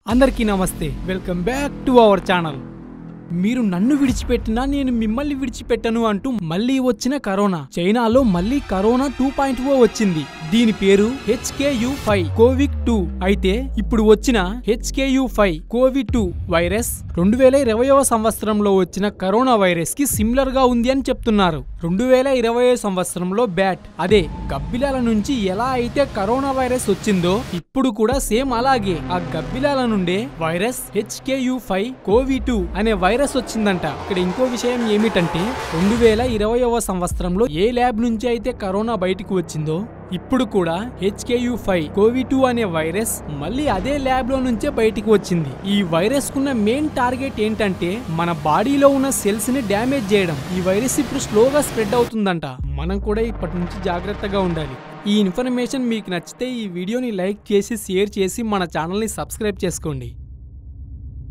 అందరికీ నమస్తే welcome back to our channel మీరు నన్ను విడిచిపెట్టినా నేను మిమ్మల్ని విడిచిపెట్టను అంటూ మళ్ళీ వచ్చిన కరోనా చైనాలో మళ్ళీ కరోనా 2.0 వచ్చింది దీని పేరు HKU5 కోవిడ్-2 అయితే ఇప్పుడు వచ్చిన HKU5 కోవిడ్-2 వైరస్ 2020వ సంవత్సరంలో వచ్చిన కరోనా వైరస్ కి సిమిలర్ గా ఉంది అని చెప్తున్నారు 2020 సంవత్సరంలో బ్యాట్ అదే గబ్బిలాల నుంచి ఎలా అయితే కరోనా వైరస్ వచ్చిందో ఇప్పుడు కూడా సేమ్ అలాగే ఆ గబ్బిలాల నుండే వైరస్ HKU5 కోవిడ్-2 అనే వైరస్ వచ్చిందంట ఇక్కడ ఇంకో విషయం ఏమిటంటే 2020వ సంవత్సరంలో ఏ ల్యాబ్ నుంచి అయితే కరోనా బయటికి వచ్చిందో ఇప్పుడు కూడా HKU5 కోవిడ్-2 అనే వైరస్ మళ్ళీ అదే ల్యాబ్ లో నుంచే బయటికి వచ్చింది ఈ వైరస్ కున్న మెయిన్ టార్గెట్ ఏంటంటే మన బాడీలో ఉన్న సెల్స్ ని డ్యామేజ్ చేయడం ఈ వైరస్ ఇప్పుడు స్లోగా స్ప్రెడ్ అవుతుందంట మనం కూడా ఇప్పటి నుంచి జాగ్రత్తగా ఉండాలి ఈ ఇన్ఫర్మేషన్ మీకు నచ్చితే ఈ వీడియోని లైక్ చేసి షేర్ చేసి మన ఛానల్ ని సబ్స్క్రైబ్ చేసుకోండి